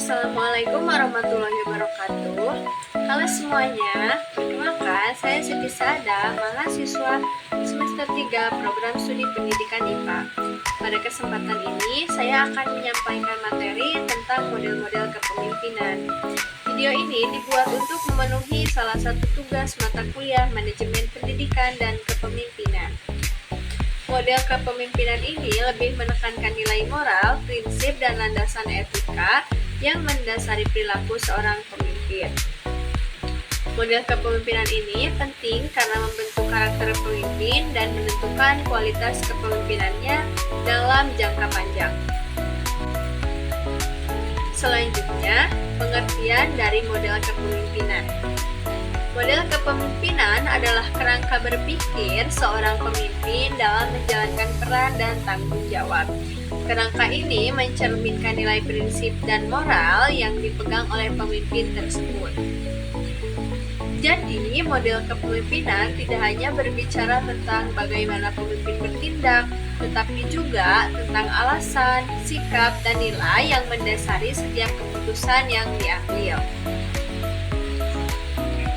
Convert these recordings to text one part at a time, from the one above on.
Assalamualaikum warahmatullahi wabarakatuh. Halo semuanya, perkenalkan saya Siti Sada, mahasiswa semester 3 program studi pendidikan IPA. Pada kesempatan ini, saya akan menyampaikan materi tentang model-model kepemimpinan. Video ini dibuat untuk memenuhi salah satu tugas mata kuliah manajemen pendidikan dan kepemimpinan. Model kepemimpinan ini lebih menekankan nilai moral, prinsip, dan landasan etika yang mendasari perilaku seorang pemimpin. Model kepemimpinan ini penting karena membentuk karakter pemimpin dan menentukan kualitas kepemimpinannya dalam jangka panjang. Selanjutnya, pengertian dari model kepemimpinan. Model kepemimpinan adalah kerangka berpikir seorang pemimpin dalam menjalankan peran dan tanggung jawab. Kerangka ini mencerminkan nilai prinsip dan moral yang dipegang oleh pemimpin tersebut. Jadi, model kepemimpinan tidak hanya berbicara tentang bagaimana pemimpin bertindak, tetapi juga tentang alasan, sikap, dan nilai yang mendasari setiap keputusan yang diambil.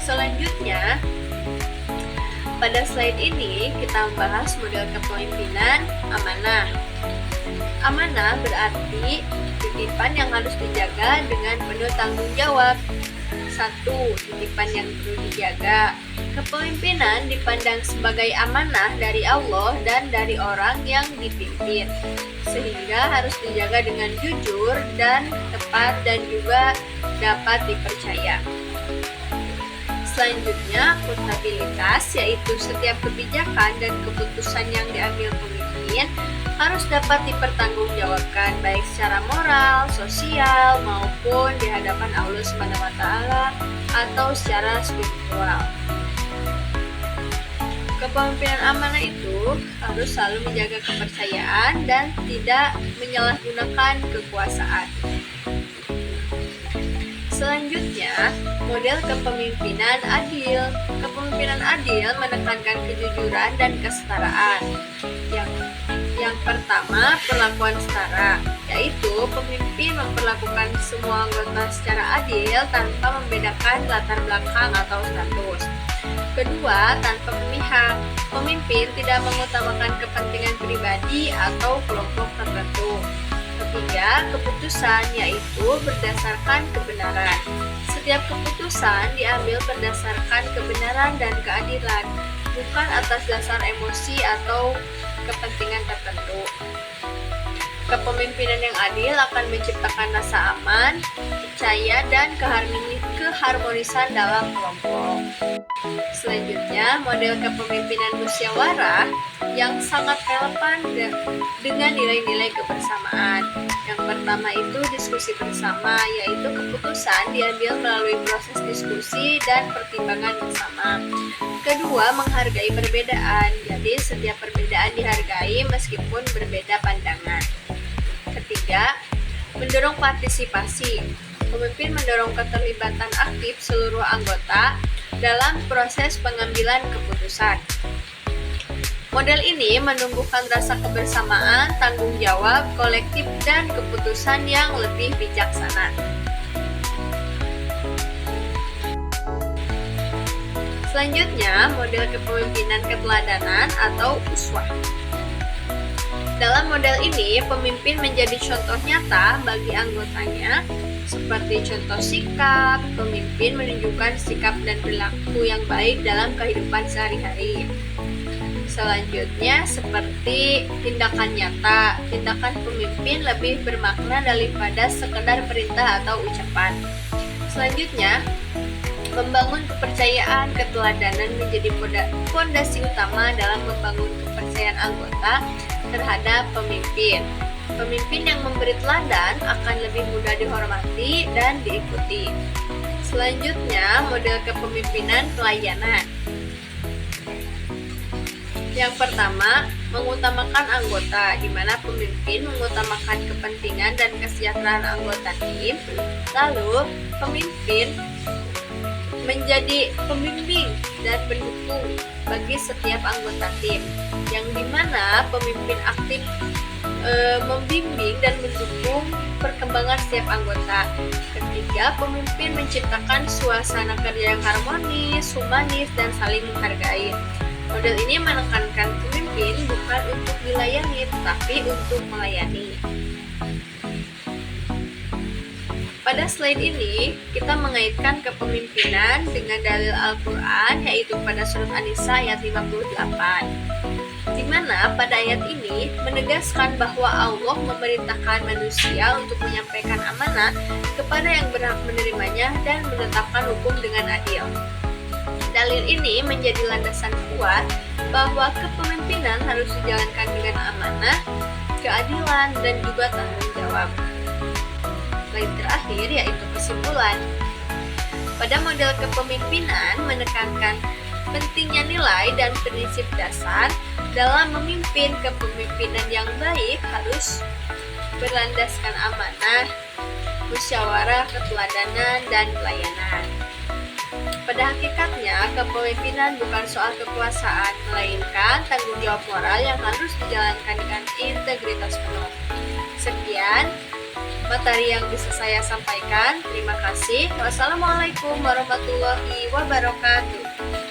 Selanjutnya, pada slide ini kita membahas model kepemimpinan amanah. Amanah berarti titipan yang harus dijaga dengan penuh tanggung jawab. 1. Titipan yang perlu dijaga. Kepemimpinan dipandang sebagai amanah dari Allah dan dari orang yang dipimpin, sehingga harus dijaga dengan jujur dan tepat dan juga dapat dipercaya. Selanjutnya, akuntabilitas, yaitu setiap kebijakan dan keputusan yang diambil pemimpin harus dapat dipertanggungjawabkan baik secara moral, sosial, maupun di hadapan Allah SWT atau secara spiritual. Kepemimpinan amanah itu harus selalu menjaga kepercayaan dan tidak menyalahgunakan kekuasaan. Selanjutnya, model kepemimpinan adil. Kepemimpinan adil menekankan kejujuran dan kesetaraan. Yang pertama, perlakuan setara, yaitu pemimpin memperlakukan semua anggota secara adil tanpa membedakan latar belakang atau status. Kedua, tanpa memihak. Pemimpin tidak mengutamakan kepentingan pribadi atau kelompok tertentu. Ketiga, keputusan, yaitu berdasarkan kebenaran. Setiap keputusan diambil berdasarkan kebenaran dan keadilan, bukan atas dasar emosi atau kepentingan tertentu. Kepemimpinan yang adil akan menciptakan rasa aman, percaya, dan keharmonisan dalam kelompok. Selanjutnya, model kepemimpinan musyawarah yang sangat relevan dengan nilai-nilai kebersamaan. Yang pertama itu diskusi bersama, yaitu keputusan diambil melalui proses diskusi dan pertimbangan bersama. Kedua, menghargai perbedaan, jadi setiap perbedaan dihargai meskipun berbeda pandangan. Ketiga, mendorong partisipasi. Pemimpin mendorong keterlibatan aktif seluruh anggota dalam proses pengambilan keputusan. Model ini menumbuhkan rasa kebersamaan, tanggung jawab kolektif, dan keputusan yang lebih bijaksana. Selanjutnya, model kepemimpinan keteladanan atau uswah. Dalam model ini, pemimpin menjadi contoh nyata bagi anggotanya, seperti contoh sikap. Pemimpin menunjukkan sikap dan perilaku yang baik dalam kehidupan sehari-hari. Selanjutnya, seperti tindakan nyata. Tindakan pemimpin lebih bermakna daripada sekedar perintah atau ucapan. Selanjutnya, membangun kepercayaan. Keteladanan menjadi fondasi utama dalam membangun kepercayaan anggota terhadap pemimpin. Pemimpin yang memberi teladan akan lebih mudah dihormati dan diikuti. Selanjutnya, model kepemimpinan pelayanan. Yang pertama, mengutamakan anggota, di mana pemimpin mengutamakan kepentingan dan kesejahteraan anggota tim. Lalu, pemimpin menjadi pembimbing dan pendukung bagi setiap anggota tim, yang dimana pemimpin aktif membimbing dan mendukung perkembangan setiap anggota. Ketiga, pemimpin menciptakan suasana kerja yang harmonis, humanis, dan saling menghargai. Model ini menekankan pemimpin bukan untuk dilayani, tetapi untuk melayani. Pada slide ini, kita mengaitkan kepemimpinan dengan dalil Al-Quran, yaitu pada surat An-Nisa ayat 58. Di mana pada ayat ini menegaskan bahwa Allah memerintahkan manusia untuk menyampaikan amanat kepada yang berhak menerimanya dan menetapkan hukum dengan adil. Dalil ini menjadi landasan kuat bahwa kepemimpinan harus dijalankan dengan amanah, keadilan, dan juga tanggung jawab. Slide terakhir yaitu kesimpulan. Pada model kepemimpinan menekankan pentingnya nilai dan prinsip dasar dalam memimpin. Kepemimpinan yang baik harus berlandaskan amanah, musyawarah, keteladanan, dan pelayanan. Pada hakikatnya, kepemimpinan bukan soal kekuasaan, melainkan tanggung jawab moral yang harus dijalankan dengan integritas penuh. Sekian materi yang bisa saya sampaikan. Terima kasih. Wassalamualaikum warahmatullahi wabarakatuh.